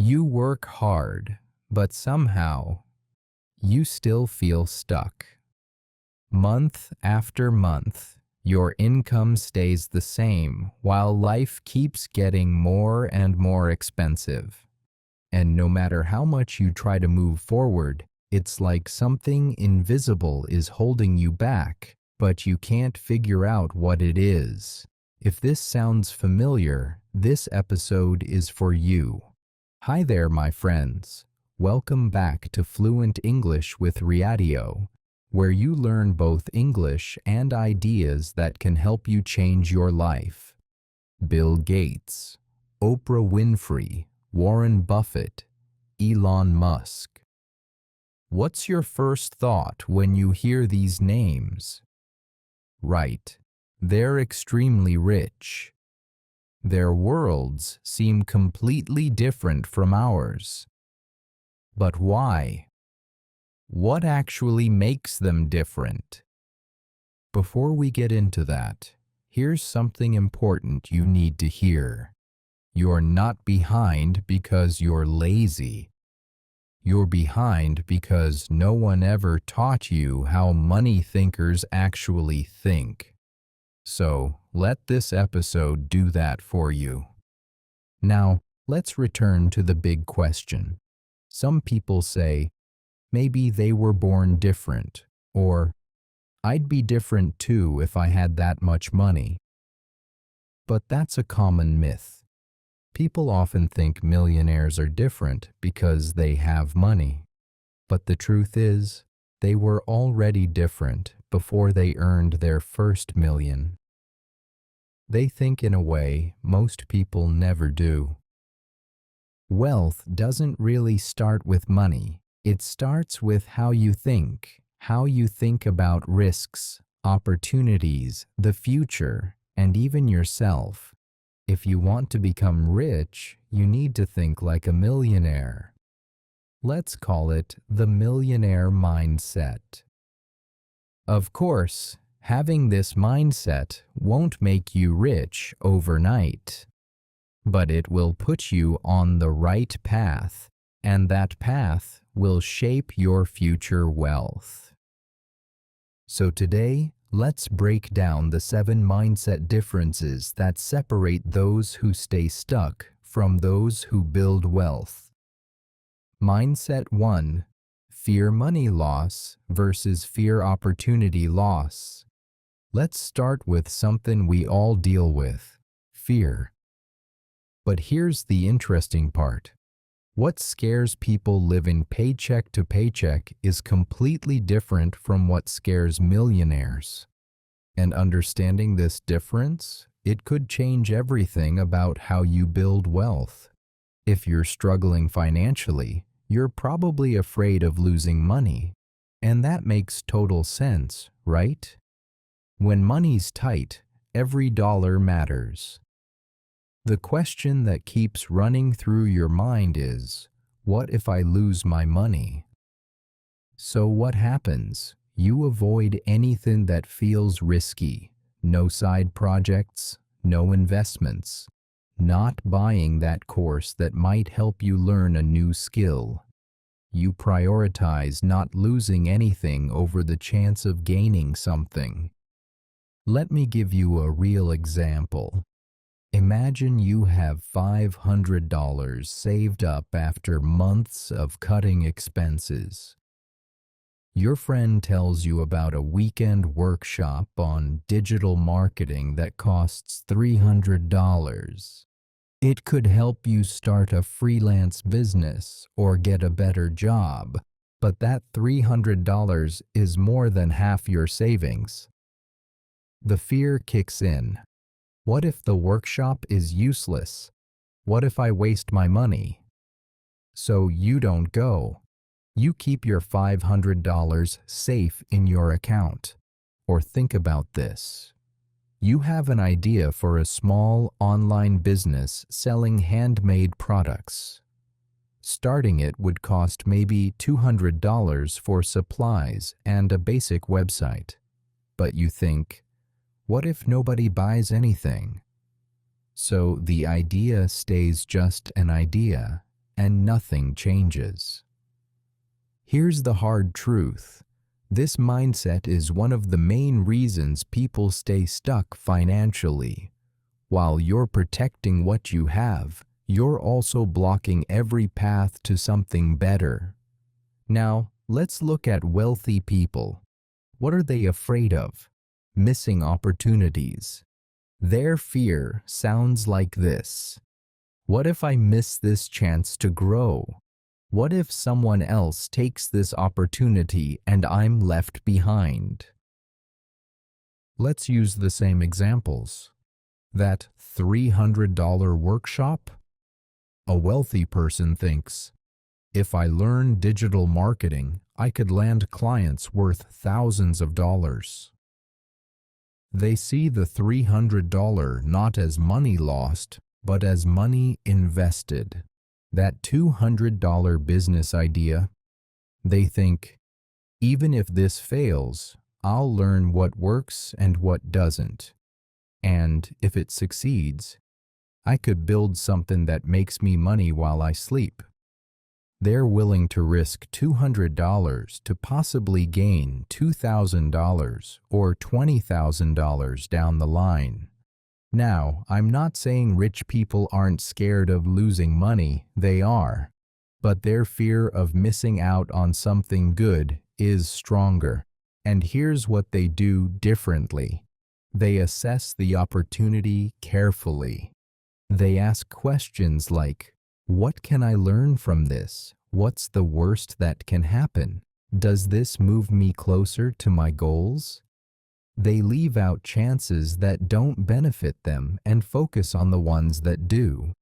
You work hard, but somehow you still feel stuck. Month after month, your income stays the same while life keeps getting more and more expensive. And no matter how much you try to move forward, it's like something invisible is holding you back, but you can't figure out what it is. If this sounds familiar, this episode is for you. Hi there, my friends. Welcome back to Fluent English with Riadio, where you learn both English and ideas that can help you change your life. Bill Gates, Oprah Winfrey, Warren Buffett, Elon Musk. What's your first thought when you hear these names? Right, they're extremely rich. Their worlds seem completely different from ours. But why? What actually makes them different? Before we get into that, here's something important you need to hear. You're not behind because you're lazy. You're behind because no one ever taught you how money thinkers actually think. So, let this episode do that for you. Now, let's return to the big question. Some people say, maybe they were born different, or I'd be different too if I had that much money. But that's a common myth. People often think millionaires are different because they have money. But the truth is, they were already different before they earned their first million. They think in a way most people never do. Wealth doesn't really start with money. It starts with how you think about risks, opportunities, the future, and even yourself. If you want to become rich, you need to think like a millionaire. Let's call it the millionaire mindset. Of course, having this mindset won't make you rich overnight, but it will put you on the right path, and that path will shape your future wealth. So today, let's break down the 7 mindset differences that separate those who stay stuck from those who build wealth. Mindset 1. Fear money loss versus fear opportunity loss. Let's start with something we all deal with: fear. But here's the interesting part. What scares people living paycheck to paycheck is completely different from what scares millionaires. And understanding this difference, it could change everything about how you build wealth. If you're struggling financially, you're probably afraid of losing money. And that makes total sense, right? When money's tight, every dollar matters. The question that keeps running through your mind is, what if I lose my money? So what happens? You avoid anything that feels risky. No side projects, no investments, not buying that course that might help you learn a new skill. You prioritize not losing anything over the chance of gaining something. Let me give you a real example. Imagine you have $500 saved up after months of cutting expenses. Your friend tells you about a weekend workshop on digital marketing that costs $300. It could help you start a freelance business or get a better job, but that $300 is more than half your savings. The fear kicks in. What if the workshop is useless? What if I waste my money? So you don't go. You keep your $500 safe in your account. Or think about this. You have an idea for a small online business selling handmade products. Starting it would cost maybe $200 for supplies and a basic website. But you think, what if nobody buys anything? So the idea stays just an idea, and nothing changes. Here's the hard truth. This mindset is one of the main reasons people stay stuck financially. While you're protecting what you have, you're also blocking every path to something better. Now, let's look at wealthy people. What are they afraid of? Missing opportunities. Their fear sounds like this. What if I miss this chance to grow? What if someone else takes this opportunity and I'm left behind? Let's use the same examples. That $300 workshop? A wealthy person thinks, if I learn digital marketing, I could land clients worth thousands of dollars. They see the $300 not as money lost, but as money invested. That $200 business idea, they think, even if this fails, I'll learn what works and what doesn't. And if it succeeds, I could build something that makes me money while I sleep. They're willing to risk $200 to possibly gain $2,000 or $20,000 down the line. Now, I'm not saying rich people aren't scared of losing money, they are. But their fear of missing out on something good is stronger. And here's what they do differently. They assess the opportunity carefully. They ask questions like, what can I learn from this? What's the worst that can happen? Does this move me closer to my goals? They leave out chances that don't benefit them and focus on the ones that do.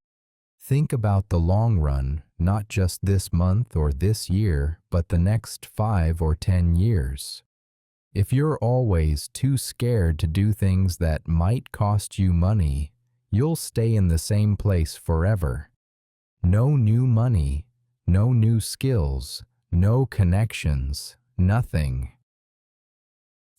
Think about the long run, not just this month or this year, but the next 5 or 10 years. If you're always too scared to do things that might cost you money, you'll stay in the same place forever. No new money, no new skills, no connections, nothing.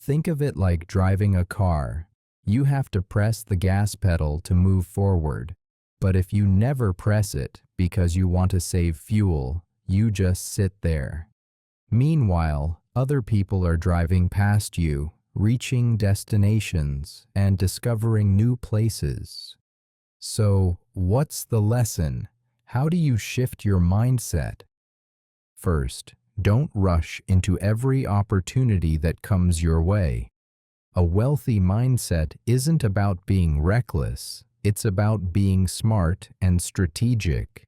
Think of it like driving a car. You have to press the gas pedal to move forward. But if you never press it because you want to save fuel, you just sit there. Meanwhile, other people are driving past you, reaching destinations, and discovering new places. So, what's the lesson? How do you shift your mindset? First, don't rush into every opportunity that comes your way. A wealthy mindset isn't about being reckless, it's about being smart and strategic.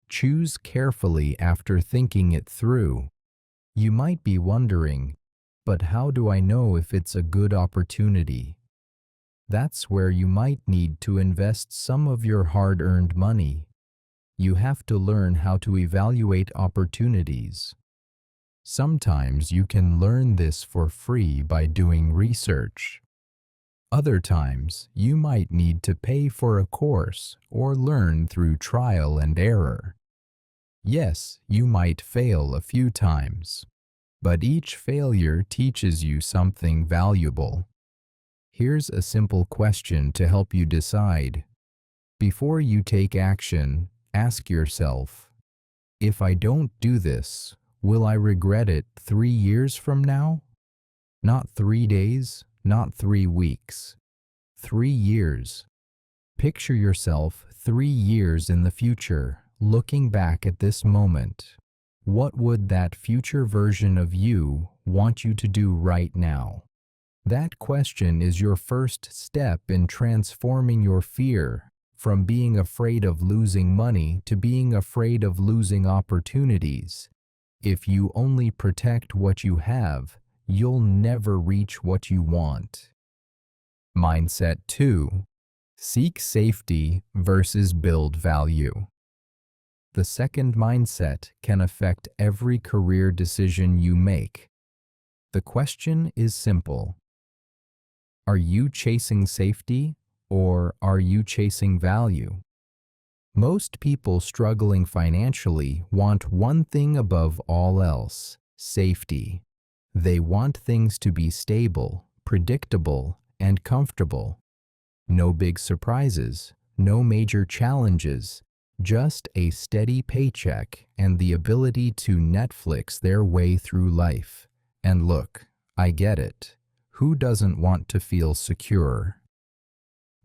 Choose carefully after thinking it through. You might be wondering, but how do I know if it's a good opportunity? That's where you might need to invest some of your hard-earned money. You have to learn how to evaluate opportunities. Sometimes you can learn this for free by doing research. Other times, you might need to pay for a course or learn through trial and error. Yes, you might fail a few times, but each failure teaches you something valuable. Here's a simple question to help you decide. Before you take action, ask yourself, if I don't do this, will I regret it 3 years from now? Not 3 days, not 3 weeks. 3 years. Picture yourself 3 years in the future, looking back at this moment. What would that future version of you want you to do right now? That question is your first step in transforming your fear from being afraid of losing money to being afraid of losing opportunities. If you only protect what you have, you'll never reach what you want. Mindset 2. Seek safety versus build value. The second mindset can affect every career decision you make. The question is simple. Are you chasing safety or are you chasing value? Most people struggling financially want one thing above all else: safety. They want things to be stable, predictable, and comfortable. No big surprises, no major challenges, Just a steady paycheck and the ability to Netflix their way through life. And look, I get it. Who doesn't want to feel secure?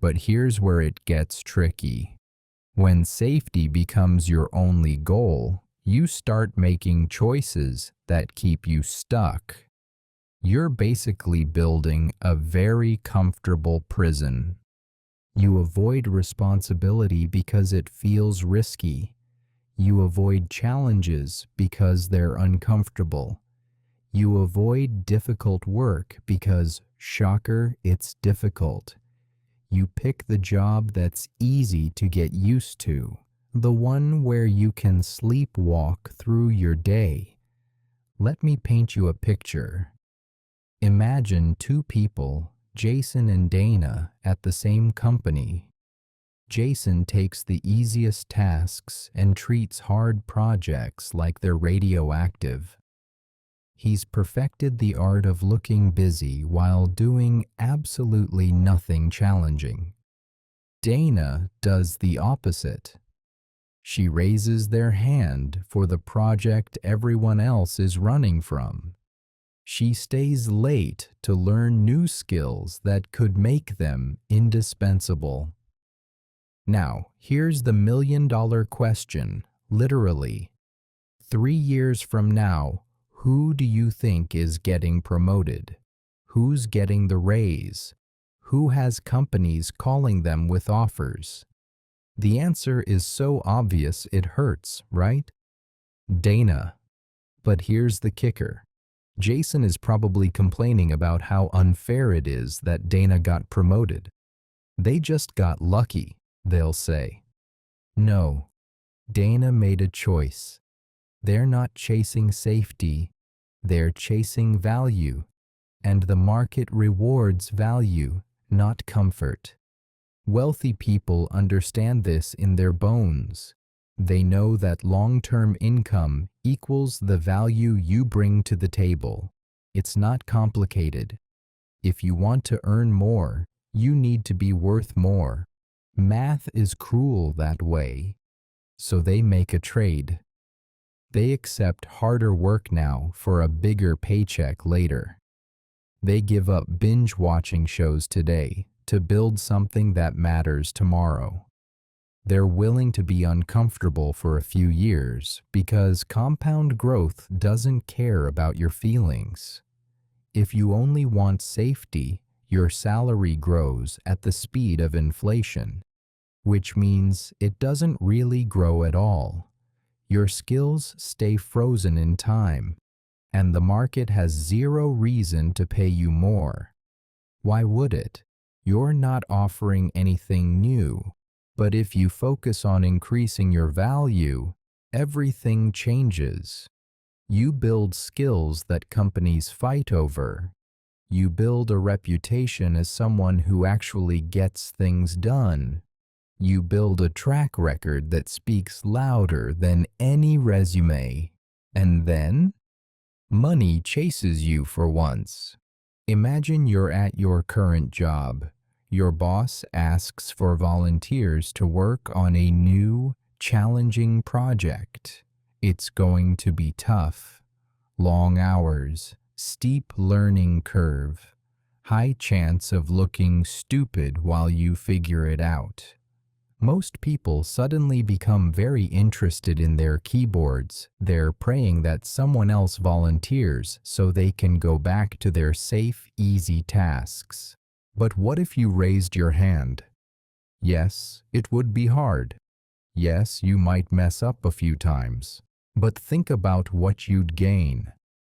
But here's where it gets tricky. When safety becomes your only goal, you start making choices that keep you stuck. You're basically building a very comfortable prison. You avoid responsibility because it feels risky. You avoid challenges because they're uncomfortable. You avoid difficult work because, shocker, it's difficult. You pick the job that's easy to get used to, the one where you can sleepwalk through your day. Let me paint you a picture. Imagine two people, Jason and Dana, at the same company. Jason takes the easiest tasks and treats hard projects like they're radioactive. He's perfected the art of looking busy while doing absolutely nothing challenging. Dana does the opposite. She raises their hand for the project everyone else is running from. She stays late to learn new skills that could make them indispensable. Now, here's the million-dollar question, literally. 3 years from now, who do you think is getting promoted? Who's getting the raise? Who has companies calling them with offers? The answer is so obvious it hurts, right? Dana. But here's the kicker. Jason is probably complaining about how unfair it is that Dana got promoted. They just got lucky, they'll say. No, Dana made a choice. They're not chasing safety, they're chasing value, and the market rewards value, not comfort. Wealthy people understand this in their bones. They know that long-term income equals the value you bring to the table. It's not complicated. If you want to earn more, you need to be worth more. Math is cruel that way. So they make a trade. They accept harder work now for a bigger paycheck later. They give up binge-watching shows today to build something that matters tomorrow. They're willing to be uncomfortable for a few years because compound growth doesn't care about your feelings. If you only want safety, your salary grows at the speed of inflation, which means it doesn't really grow at all. Your skills stay frozen in time, and the market has zero reason to pay you more. Why would it? You're not offering anything new, but if you focus on increasing your value, everything changes. You build skills that companies fight over. You build a reputation as someone who actually gets things done. You build a track record that speaks louder than any resume. And then, money chases you for once. Imagine you're at your current job. Your boss asks for volunteers to work on a new, challenging project. It's going to be tough. Long hours, steep learning curve, high chance of looking stupid while you figure it out. Most people suddenly become very interested in their keyboards. They're praying that someone else volunteers so they can go back to their safe, easy tasks. But what if you raised your hand? Yes, it would be hard. Yes, you might mess up a few times. But think about what you'd gain.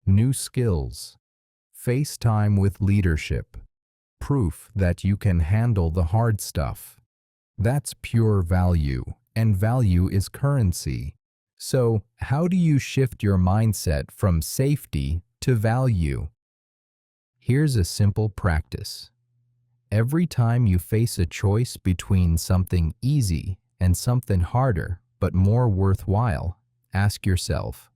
New skills, face time with leadership, proof that you can handle the hard stuff. That's pure value, and value is currency. So, how do you shift your mindset from safety to value? Here's a simple practice. Every time you face a choice between something easy and something harder but more worthwhile, ask yourself,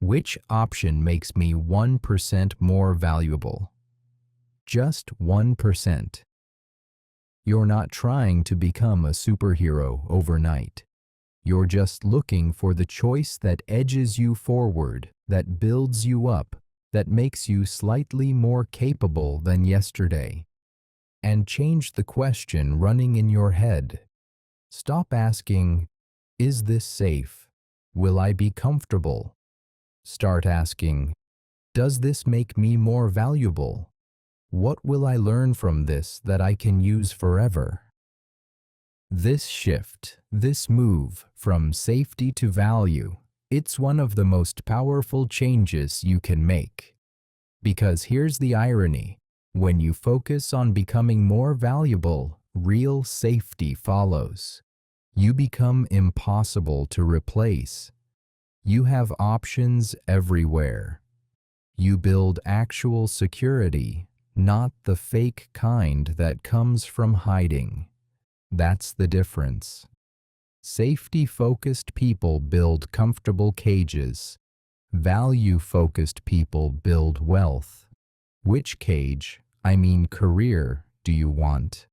which option makes me 1% more valuable? Just 1%. You're not trying to become a superhero overnight. You're just looking for the choice that edges you forward, that builds you up, that makes you slightly more capable than yesterday. And change the question running in your head. Stop asking, is this safe? Will I be comfortable? Start asking, does this make me more valuable? What will I learn from this that I can use forever? This shift, this move from safety to value, it's one of the most powerful changes you can make. Because here's the irony, when you focus on becoming more valuable, real safety follows. You become impossible to replace. You have options everywhere. You build actual security, not the fake kind that comes from hiding. That's the difference. Safety-focused people build comfortable cages. Value-focused people build wealth. Which cage, I mean career, do you want?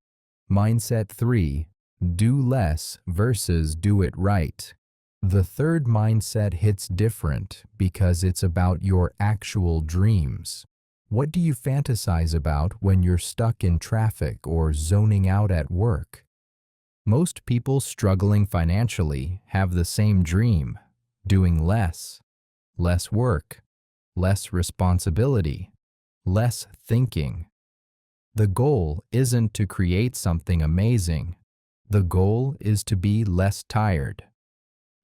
Mindset 3. Do less versus do it right. The third mindset hits different because it's about your actual dreams. What do you fantasize about when you're stuck in traffic or zoning out at work? Most people struggling financially have the same dream, doing less. Less work, less responsibility, less thinking. The goal isn't to create something amazing. The goal is to be less tired.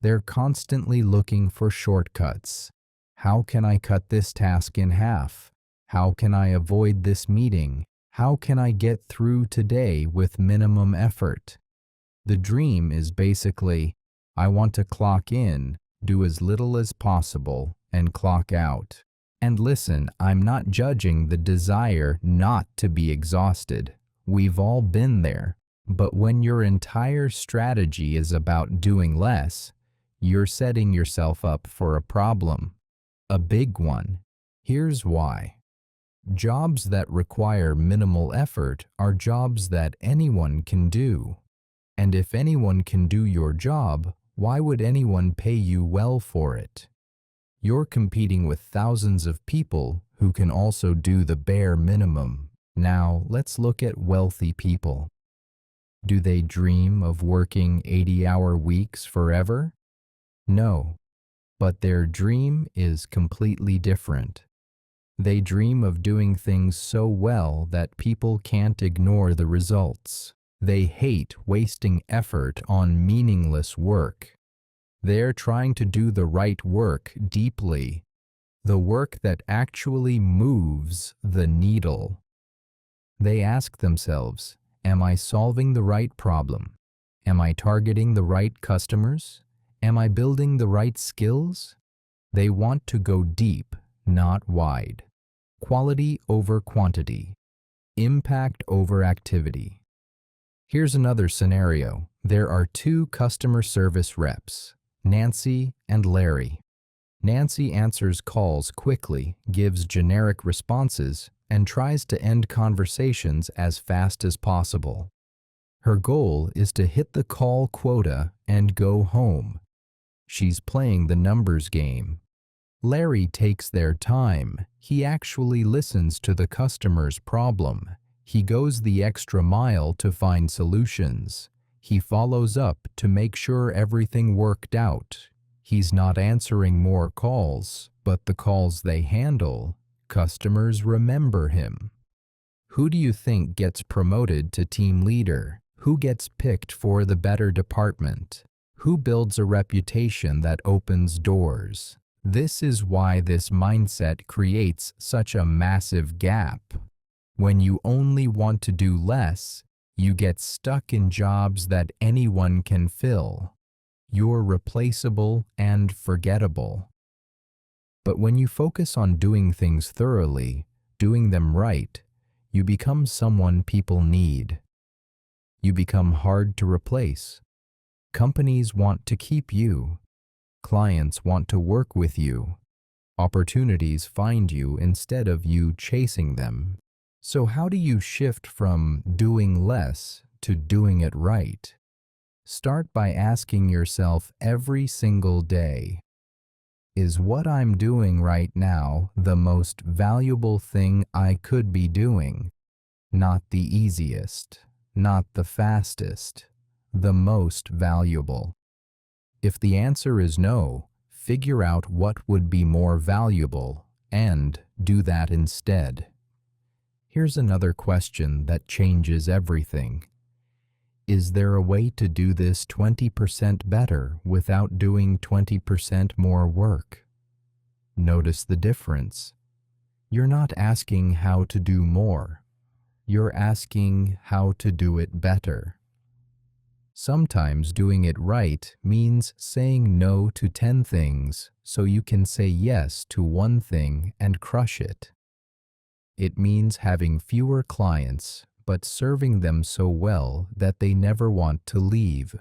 They're constantly looking for shortcuts. How can I cut this task in half? How can I avoid this meeting? How can I get through today with minimum effort? The dream is basically, I want to clock in, do as little as possible, and clock out. And listen, I'm not judging the desire not to be exhausted. We've all been there. But when your entire strategy is about doing less, you're setting yourself up for a problem. A big one. Here's why. Jobs that require minimal effort are jobs that anyone can do. And if anyone can do your job, why would anyone pay you well for it? You're competing with thousands of people who can also do the bare minimum. Now, let's look at wealthy people. Do they dream of working 80-hour weeks forever? No, but their dream is completely different. They dream of doing things so well that people can't ignore the results. They hate wasting effort on meaningless work. They're trying to do the right work deeply, the work that actually moves the needle. They ask themselves, am I solving the right problem? Am I targeting the right customers? Am I building the right skills? They want to go deep, not wide. Quality over quantity. Impact over activity. Here's another scenario. There are two customer service reps, Nancy and Larry. Nancy answers calls quickly, gives generic responses, and tries to end conversations as fast as possible. Her goal is to hit the call quota and go home. She's playing the numbers game. Larry takes their time. He actually listens to the customer's problem. He goes the extra mile to find solutions. He follows up to make sure everything worked out. He's not answering more calls, but the calls they handle, customers remember him. Who do you think gets promoted to team leader? Who gets picked for the better department? Who builds a reputation that opens doors? This is why this mindset creates such a massive gap. When you only want to do less, you get stuck in jobs that anyone can fill. You're replaceable and forgettable. But when you focus on doing things thoroughly, doing them right, you become someone people need. You become hard to replace. Companies want to keep you. Clients want to work with you. Opportunities find you instead of you chasing them. So how do you shift from doing less to doing it right? Start by asking yourself every single day, is what I'm doing right now the most valuable thing I could be doing? Not the easiest, not the fastest, the most valuable. If the answer is no, figure out what would be more valuable and do that instead. Here's another question that changes everything. Is there a way to do this 20% better without doing 20% more work? Notice the difference. You're not asking how to do more. You're asking how to do it better. Sometimes doing it right means saying no to 10 things so you can say yes to one thing and crush it. It means having fewer clients, but serving them so well that they never want to leave.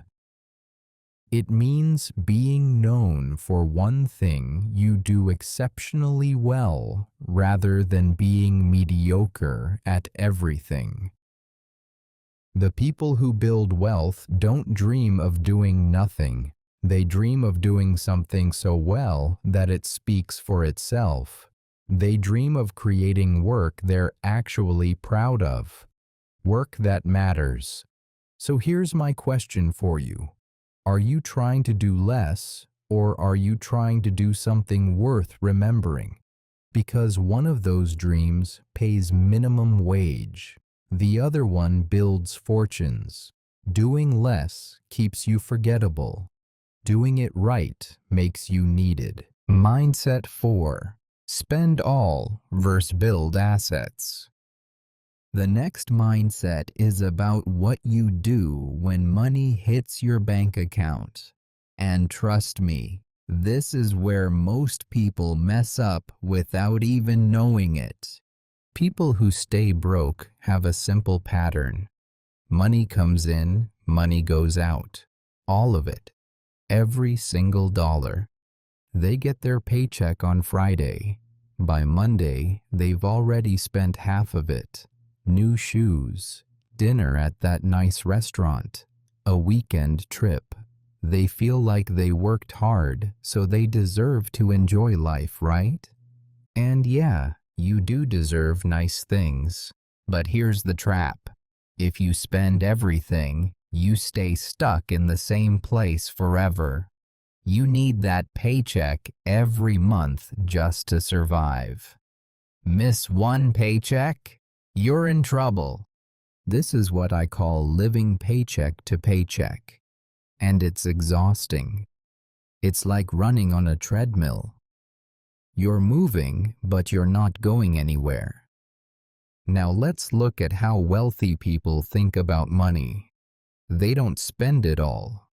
It means being known for one thing you do exceptionally well rather than being mediocre at everything. The people who build wealth don't dream of doing nothing. They dream of doing something so well that it speaks for itself. They dream of creating work they're actually proud of, work that matters. So here's my question for you. Are you trying to do less, or are you trying to do something worth remembering? Because one of those dreams pays minimum wage. The other one builds fortunes. Doing less keeps you forgettable. Doing it right makes you needed. Mindset 4. Spend all versus build assets. The next mindset is about what you do when money hits your bank account. And trust me, this is where most people mess up without even knowing it. People who stay broke have a simple pattern. Money comes in, money goes out. All of it. Every single dollar. They get their paycheck on Friday. By Monday, they've already spent half of it. New shoes, dinner at that nice restaurant, a weekend trip. They feel like they worked hard, so they deserve to enjoy life, right? And yeah, you do deserve nice things. But here's the trap. If you spend everything, you stay stuck in the same place forever. You need that paycheck every month just to survive. Miss one paycheck? You're in trouble. This is what I call living paycheck to paycheck. And it's exhausting. It's like running on a treadmill. You're moving, but you're not going anywhere. Now let's look at how wealthy people think about money. They don't spend it all.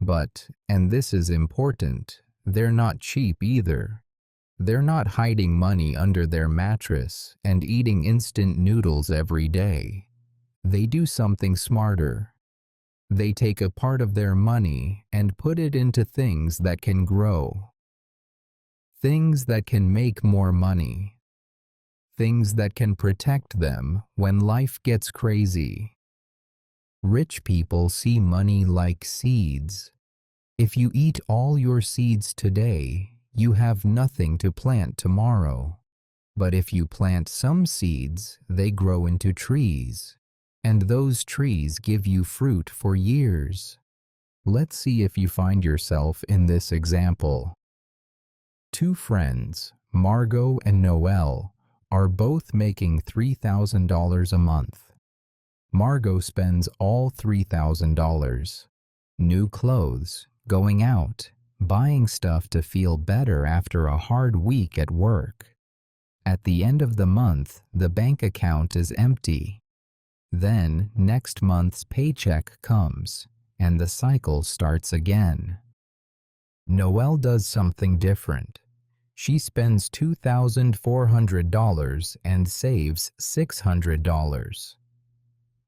But, and this is important, they're not cheap either. They're not hiding money under their mattress and eating instant noodles every day. They do something smarter. They take a part of their money and put it into things that can grow. Things that can make more money. Things that can protect them when life gets crazy. Rich people see money like seeds. If you eat all your seeds today, you have nothing to plant tomorrow. But if you plant some seeds, they grow into trees. And those trees give you fruit for years. Let's see if you find yourself in this example. Two friends, Margot and Noel, are both making $3,000 a month. Margot spends all $3,000. New clothes, going out, buying stuff to feel better after a hard week at work. At the end of the month, the bank account is empty. Then, next month's paycheck comes, and the cycle starts again. Noelle does something different. She spends $2,400 and saves $600.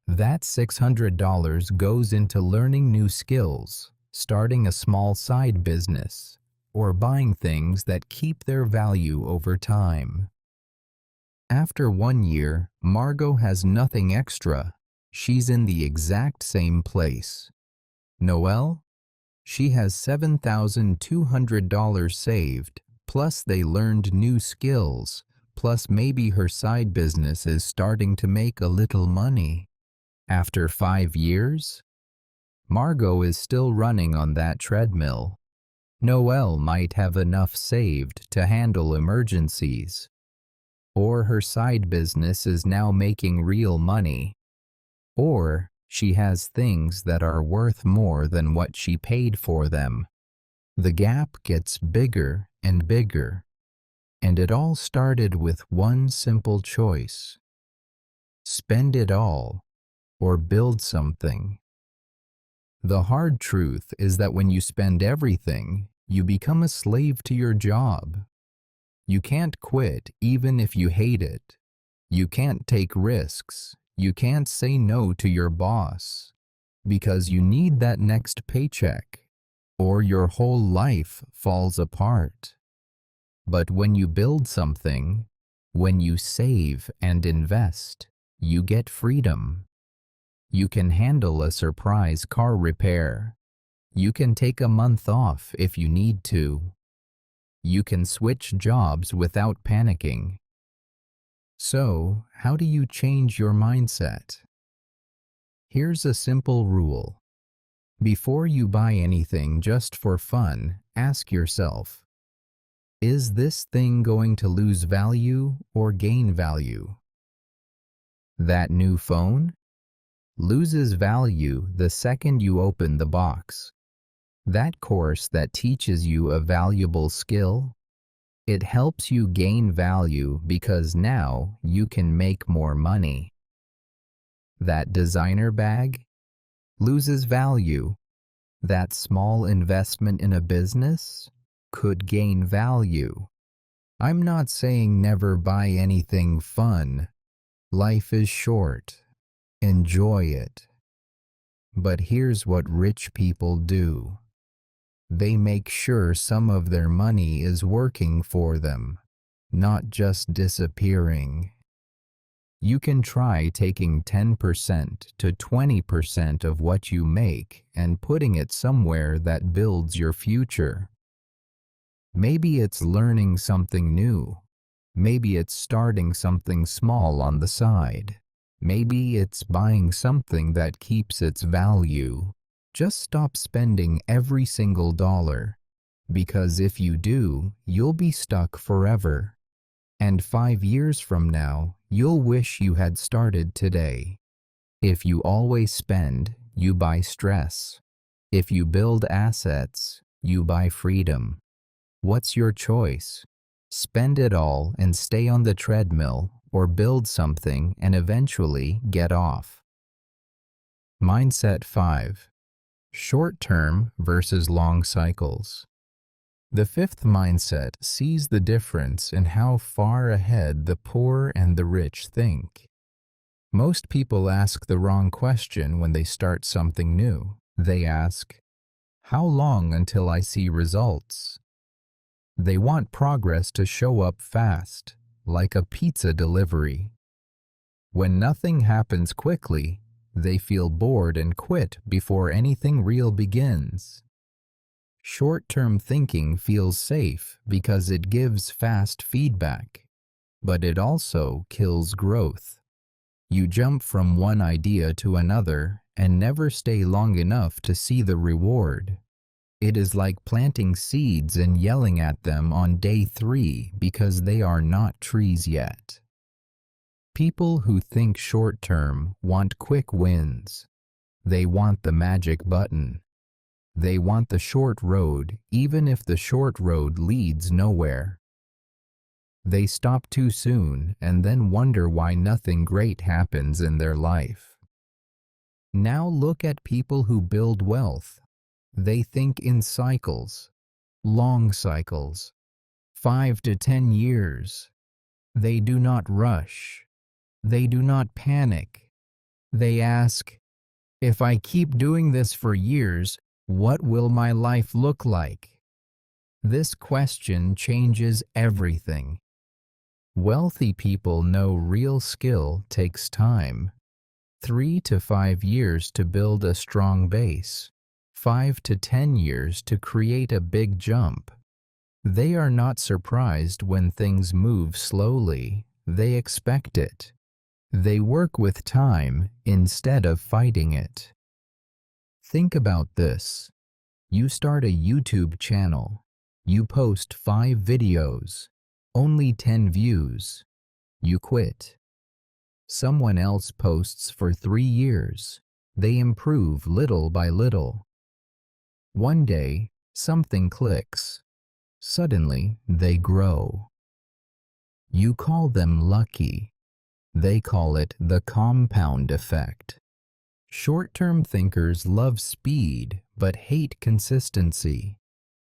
That $600 goes into learning new skills, starting a small side business, or buying things that keep their value over time. After 1 year, Margot has nothing extra. She's in the exact same place. Noelle? She has $7,200 saved, plus they learned new skills, plus maybe her side business is starting to make a little money. After 5 years, Margot is still running on that treadmill. Noelle might have enough saved to handle emergencies. Or her side business is now making real money. Or she has things that are worth more than what she paid for them. The gap gets bigger and bigger. And it all started with one simple choice. Spend it all or build something. The hard truth is that when you spend everything, you become a slave to your job. You can't quit even if you hate it. You can't take risks. You can't say no to your boss because you need that next paycheck or your whole life falls apart. But when you build something, when you save and invest, you get freedom. You can handle a surprise car repair. You can take a month off if you need to. You can switch jobs without panicking. So, how do you change your mindset? Here's a simple rule. Before you buy anything just for fun, ask yourself, is this thing going to lose value or gain value? That new phone loses value the second you open the box. That course that teaches you a valuable skill, it helps you gain value because now you can make more money. That designer bag loses value. That small investment in a business could gain value. I'm not saying never buy anything fun. Life is short. Enjoy it. But here's what rich people do. They make sure some of their money is working for them, not just disappearing. You can try taking 10% to 20% of what you make and putting it somewhere that builds your future. Maybe it's learning something new. Maybe it's starting something small on the side. Maybe it's buying something that keeps its value. Just stop spending every single dollar, because if you do, you'll be stuck forever. And 5 years from now, you'll wish you had started today. If you always spend, you buy stress. If you build assets, you buy freedom. What's your choice? Spend it all and stay on the treadmill, or build something and eventually get off. Mindset 5. Short-term versus long cycles. The fifth mindset sees the difference in how far ahead the poor and the rich think. Most people ask the wrong question when they start something new. They ask, how long until I see results? They want progress to show up fast, like a pizza delivery. When nothing happens quickly, they feel bored and quit before anything real begins. Short-term thinking feels safe because it gives fast feedback, but it also kills growth. You jump from one idea to another and never stay long enough to see the reward. It is like planting seeds and yelling at them on day 3 because they are not trees yet. People who think short-term want quick wins. They want the magic button. They want the short road, even if the short road leads nowhere. They stop too soon and then wonder why nothing great happens in their life. Now look at people who build wealth. They think in cycles, long cycles, 5 to 10 years. They do not rush. They do not panic. They ask, if I keep doing this for years, what will my life look like? This question changes everything. Wealthy people know real skill takes time. 3 to 5 years to build a strong base. 5 to 10 years to create a big jump. They are not surprised when things move slowly. They expect it. They work with time instead of fighting it. Think about this. You start a YouTube channel. You post 5 videos. Only 10 views. You quit. Someone else posts for 3 years. They improve little by little. One day, something clicks. Suddenly, they grow. You call them lucky. They call it the compound effect. Short-term thinkers love speed but hate consistency.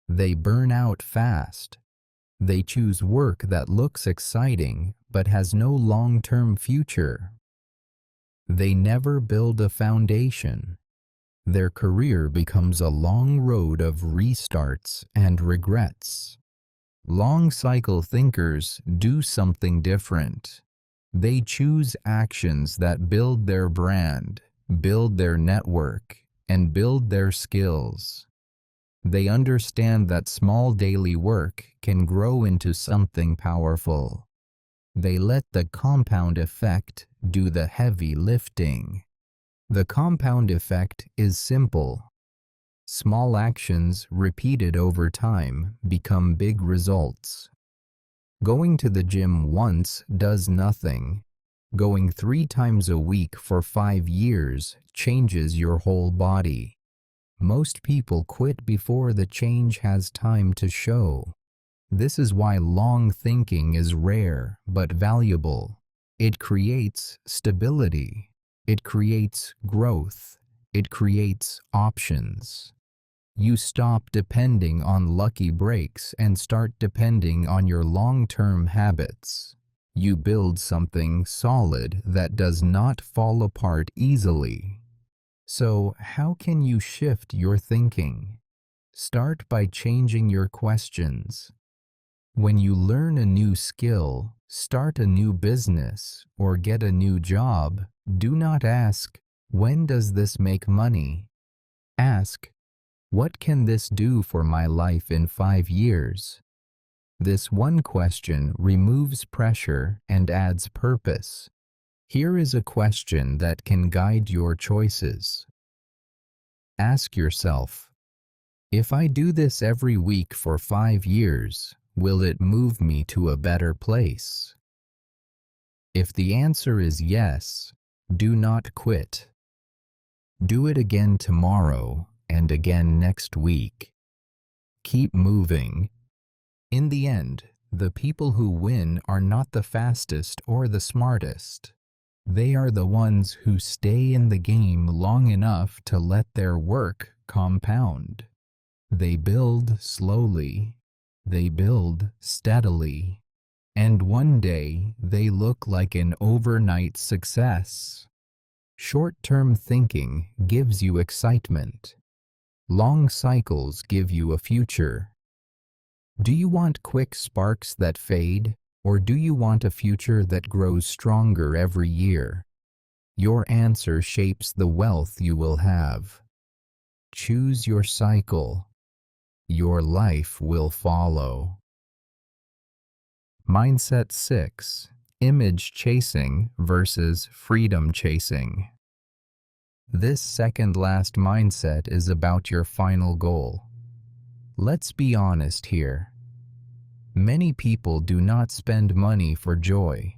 They burn out fast. They choose work that looks exciting but has no long-term future. They never build a foundation. Their career becomes a long road of restarts and regrets. Long-cycle thinkers do something different. They choose actions that build their brand, build their network, and build their skills. They understand that small daily work can grow into something powerful. They let the compound effect do the heavy lifting. The compound effect is simple. Small actions repeated over time become big results. Going to the gym once does nothing. Going 3 times a week for 5 years changes your whole body. Most people quit before the change has time to show. This is why long thinking is rare but valuable. It creates stability. It creates growth. It creates options. You stop depending on lucky breaks and start depending on your long-term habits. You build something solid that does not fall apart easily. So, how can you shift your thinking? Start by changing your questions. When you learn a new skill, start a new business, or get a new job, do not ask, "When does this make money?" Ask, "What can this do for my life in 5 years?" This one question removes pressure and adds purpose. Here is a question that can guide your choices. Ask yourself, if I do this every week for 5 years, will it move me to a better place? If the answer is yes, do not quit. Do it again tomorrow and again next week. Keep moving. In the end, the people who win are not the fastest or the smartest. They are the ones who stay in the game long enough to let their work compound. They build slowly. They build steadily. And one day they look like an overnight success. Short-term thinking gives you excitement. Long cycles give you a future. Do you want quick sparks that fade, or do you want a future that grows stronger every year? Your answer shapes the wealth you will have. Choose your cycle. Your life will follow. Mindset 6. Image chasing versus freedom chasing. This second-last mindset is about your final goal. Let's be honest here. Many people do not spend money for joy.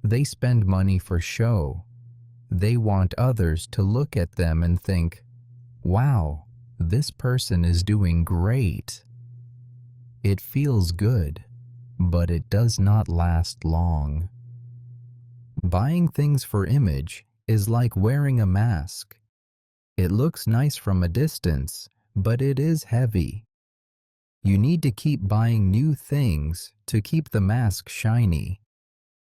They spend money for show. They want others to look at them and think, "Wow, this person is doing great." It feels good, but it does not last long. Buying things for image is like wearing a mask. It looks nice from a distance, but it is heavy. You need to keep buying new things to keep the mask shiny.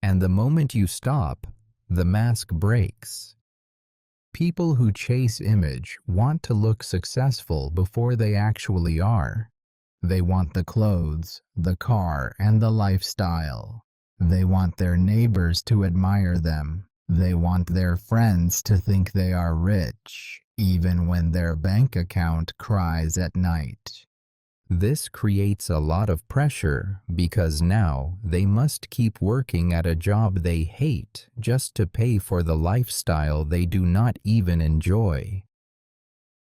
And the moment you stop, the mask breaks. People who chase image want to look successful before they actually are. They want the clothes, the car, and the lifestyle. They want their neighbors to admire them. They want their friends to think they are rich. even when their bank account cries at night. This creates a lot of pressure because now they must keep working at a job they hate just to pay for the lifestyle they do not even enjoy.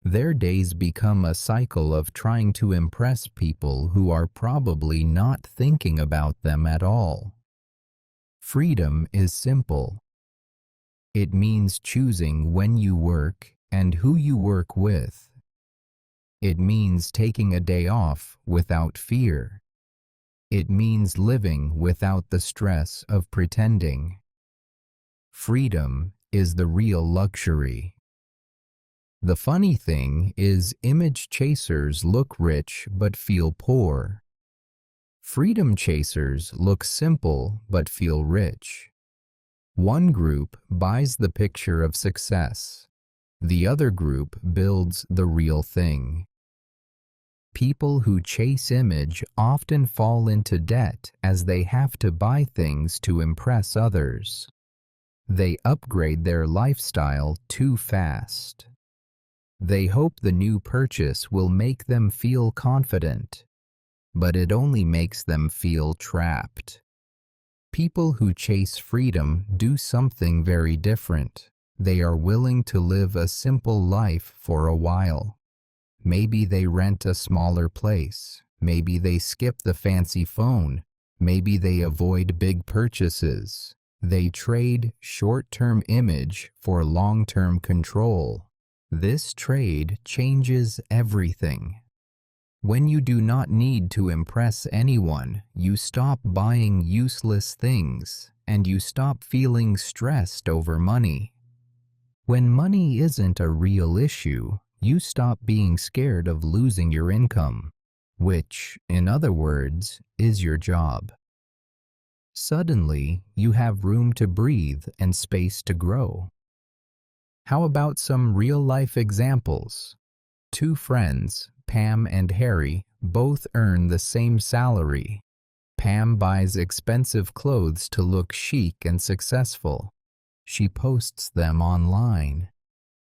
Their days become a cycle of trying to impress people who are probably not thinking about them at all. Freedom is simple. It means choosing when you work and who you work with. It means taking a day off without fear. It means living without the stress of pretending. Freedom is the real luxury. The funny thing is, image chasers look rich but feel poor. Freedom chasers look simple but feel rich. One group buys the picture of success. The other group builds the real thing. People who chase image often fall into debt as they have to buy things to impress others. They upgrade their lifestyle too fast. They hope the new purchase will make them feel confident, but it only makes them feel trapped. People who chase freedom do something very different. They are willing to live a simple life for a while. Maybe they rent a smaller place. Maybe they skip the fancy phone. Maybe they avoid big purchases. They trade short-term image for long-term control. This trade changes everything. When you do not need to impress anyone, you stop buying useless things and you stop feeling stressed over money. When money isn't a real issue, you stop being scared of losing your income, which, in other words, is your job. Suddenly, you have room to breathe and space to grow. How about some real-life examples? Two friends, Pam and Harry, both earn the same salary. Pam buys expensive clothes to look chic and successful. She posts them online.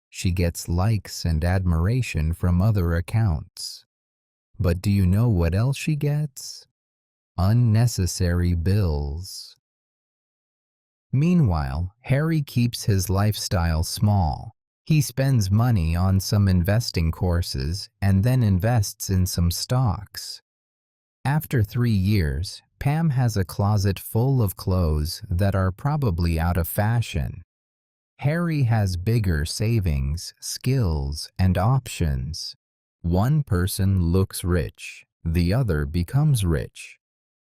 She gets likes and admiration from other accounts. But do you know what else she gets? Unnecessary bills. Meanwhile, Harry keeps his lifestyle small. He spends money on some investing courses and then invests in some stocks. After 3 years, Pam has a closet full of clothes that are probably out of fashion. Harry has bigger savings, skills, and options. One person looks rich, the other becomes rich.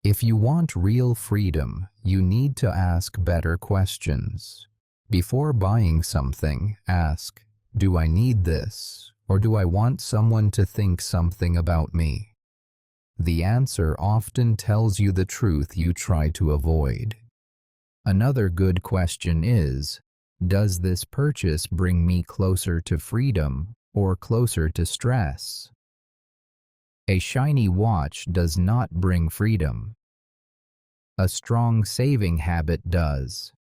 If you want real freedom, you need to ask better questions. Before buying something, ask, do I need this, or do I want someone to think something about me? The answer often tells you the truth you try to avoid. Another good question is, does this purchase bring me closer to freedom or closer to stress? A shiny watch does not bring freedom. A strong saving habit does.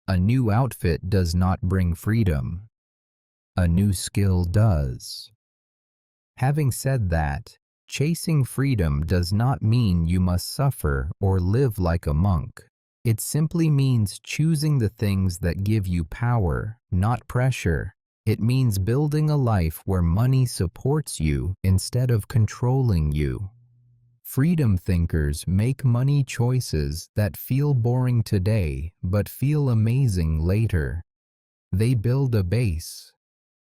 A new outfit does not bring freedom. A new skill does. Having said that, chasing freedom does not mean you must suffer or live like a monk. It simply means choosing the things that give you power, not pressure. It means building a life where money supports you instead of controlling you. Freedom thinkers make money choices that feel boring today but feel amazing later. They build a base.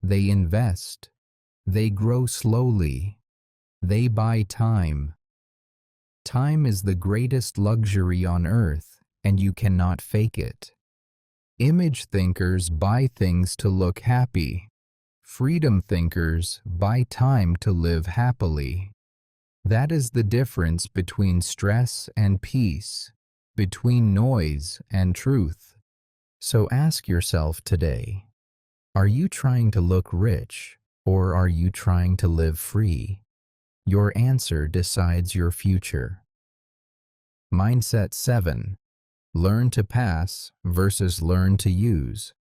They invest. They grow slowly. They buy time. Time is the greatest luxury on earth, and you cannot fake it. Image thinkers buy things to look happy. Freedom thinkers buy time to live happily. That is the difference between stress and peace, between noise and truth. So ask yourself today, are you trying to look rich, or are you trying to live free? Your answer decides your future. Mindset 7. Learn to pass versus learn to use.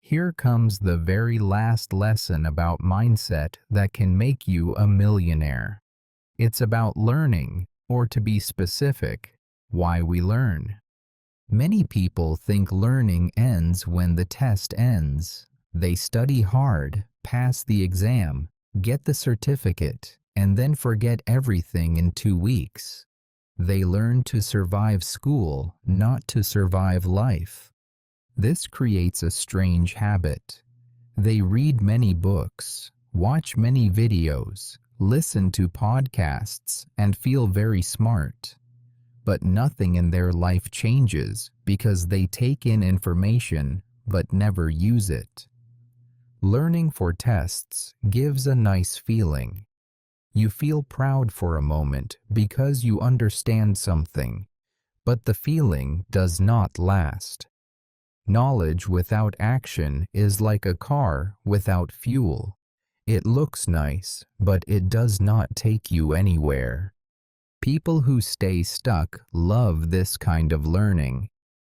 Here comes the very last lesson about mindset that can make you a millionaire. It's about learning, or to be specific, why we learn. Many people think learning ends when the test ends. They study hard, pass the exam, get the certificate, and then forget everything in 2 weeks. They learn to survive school, not to survive life. This creates a strange habit. They read many books, watch many videos, listen to podcasts, and feel very smart. But nothing in their life changes because they take in information but never use it. Learning for tests gives a nice feeling. You feel proud for a moment because you understand something, but the feeling does not last. Knowledge without action is like a car without fuel. It looks nice, but it does not take you anywhere. People who stay stuck love this kind of learning.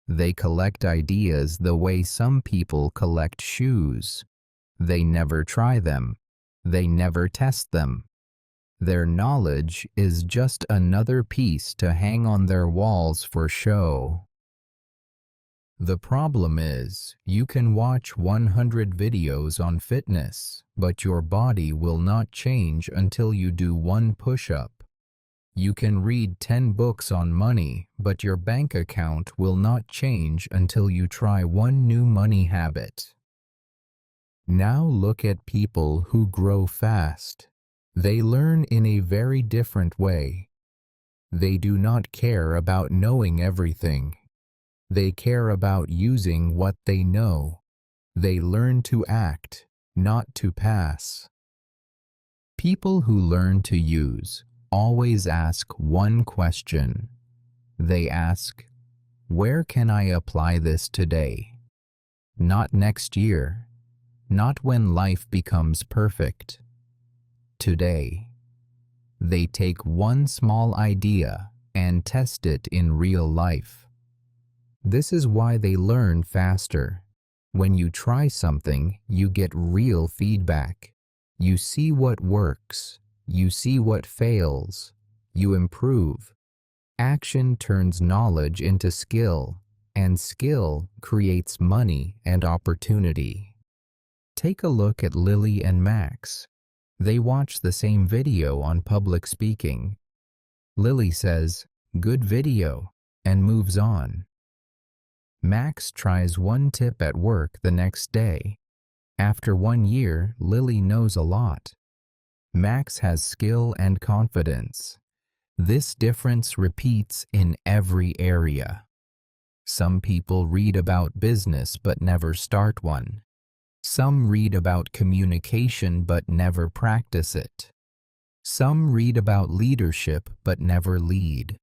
They collect ideas the way some people collect shoes. They never try them. They never test them. Their knowledge is just another piece to hang on their walls for show. The problem is, you can watch 100 videos on fitness, but your body will not change until you do one push-up. You can read 10 books on money, but your bank account will not change until you try one new money habit. Now look at people who grow fast. They learn in a very different way. They do not care about knowing everything. They care about using what they know. They learn to act, not to pass. People who learn to use always ask one question. They ask, where can I apply this today? Not next year. Not when life becomes perfect. Today. They take one small idea and test it in real life. This is why they learn faster. When you try something, you get real feedback. You see what works. You see what fails. You improve. Action turns knowledge into skill, and skill creates money and opportunity. Take a look at Lily and Max. They watch the same video on public speaking. Lily says, "Good video," and moves on. Max tries one tip at work the next day. After 1 year, Lily knows a lot. Max has skill and confidence. This difference repeats in every area. Some people read about business but never start one. Some read about communication but never practice it. Some read about leadership but never lead.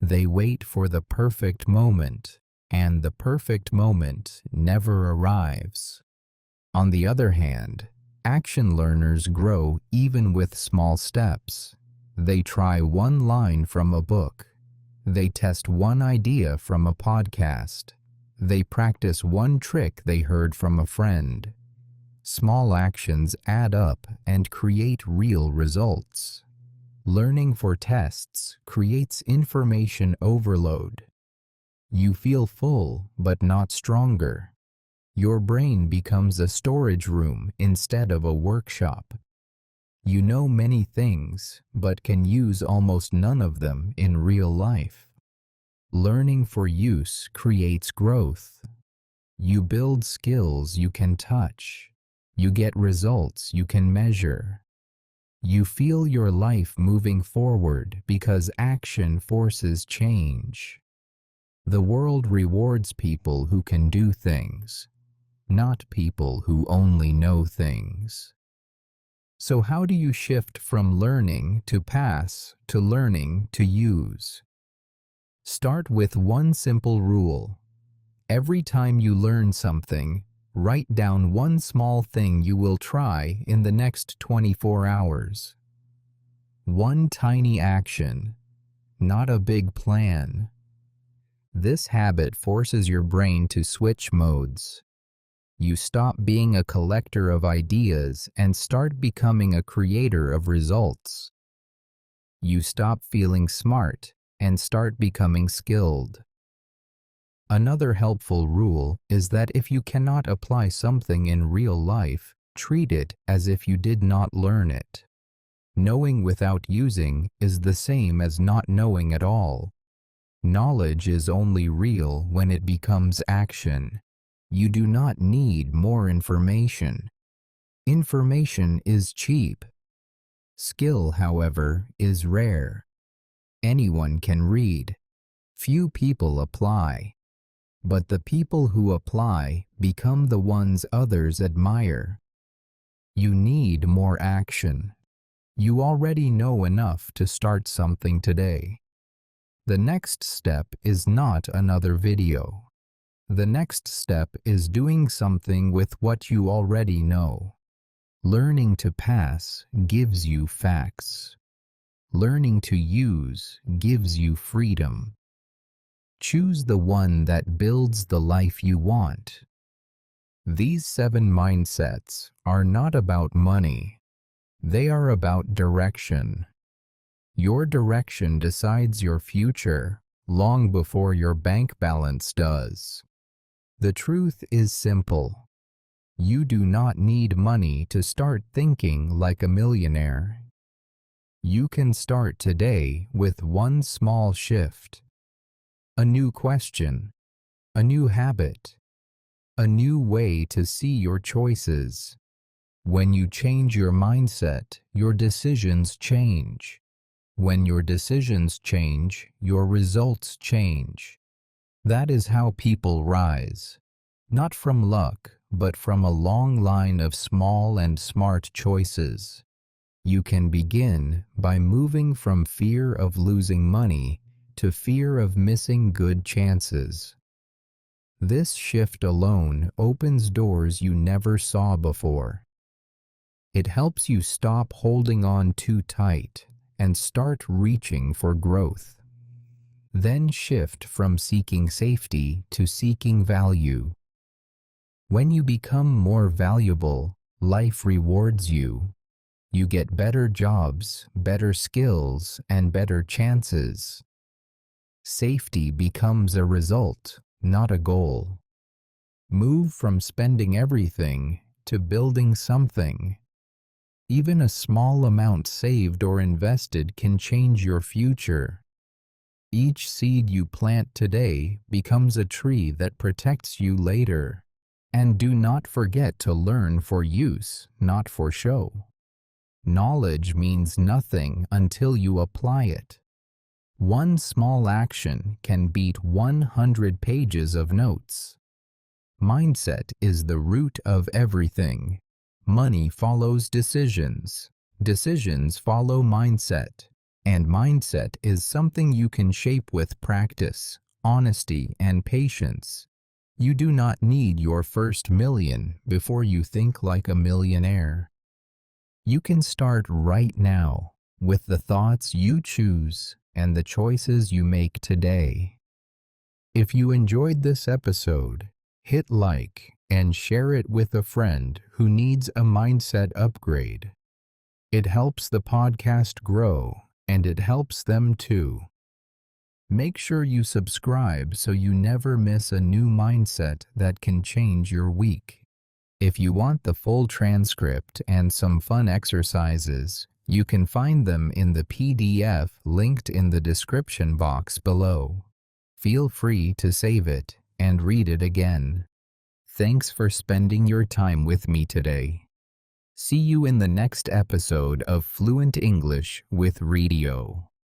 They wait for the perfect moment, and the perfect moment never arrives. On the other hand, action learners grow even with small steps. They try one line from a book. They test one idea from a podcast. They practice one trick they heard from a friend. Small actions add up and create real results. Learning for tests creates information overload. You feel full but not stronger. Your brain becomes a storage room instead of a workshop. You know many things, but can use almost none of them in real life. Learning for use creates growth. You build skills you can touch. You get results you can measure. You feel your life moving forward because action forces change. The world rewards people who can do things, not people who only know things. So how do you shift from learning to pass to learning to use? Start with one simple rule. Every time you learn something, write down one small thing you will try in the next 24 hours. One tiny action, not a big plan. This habit forces your brain to switch modes. You stop being a collector of ideas and start becoming a creator of results. You stop feeling smart and start becoming skilled. Another helpful rule is that if you cannot apply something in real life, treat it as if you did not learn it. Knowing without using is the same as not knowing at all. Knowledge is only real when it becomes action. You do not need more information. Information is cheap. Skill, however, is rare. Anyone can read. Few people apply. But the people who apply become the ones others admire. You need more action. You already know enough to start something today. The next step is not another video. The next step is doing something with what you already know. Learning to pass gives you facts. Learning to use gives you freedom. Choose the one that builds the life you want. These 7 mindsets are not about money. They are about direction. Your direction decides your future long before your bank balance does. The truth is simple. You do not need money to start thinking like a millionaire. You can start today with one small shift. A new question, a new habit, a new way to see your choices. When you change your mindset, your decisions change. When your decisions change, your results change. That is how people rise, not from luck, but from a long line of small and smart choices. You can begin by moving from fear of losing money to fear of missing good chances. This shift alone opens doors you never saw before. It helps you stop holding on too tight and start reaching for growth. Then shift from seeking safety to seeking value. When you become more valuable, life rewards you. You get better jobs, better skills, and better chances. Safety becomes a result, not a goal. Move from spending everything to building something. Even a small amount saved or invested can change your future. Each seed you plant today becomes a tree that protects you later. And do not forget to learn for use, not for show. Knowledge means nothing until you apply it. One small action can beat 100 pages of notes. Mindset is the root of everything. Money follows decisions. Decisions follow mindset. And mindset is something you can shape with practice, honesty, and patience. You do not need your first million before you think like a millionaire. You can start right now with the thoughts you choose and the choices you make today. If you enjoyed this episode, hit like and share it with a friend who needs a mindset upgrade. It helps the podcast grow, and it helps them too. Make sure you subscribe so you never miss a new mindset that can change your week. If you want the full transcript and some fun exercises, you can find them in the PDF linked in the description box below. Feel free to save it and read it again. Thanks for spending your time with me today. See you in the next episode of Fluent English with Radio.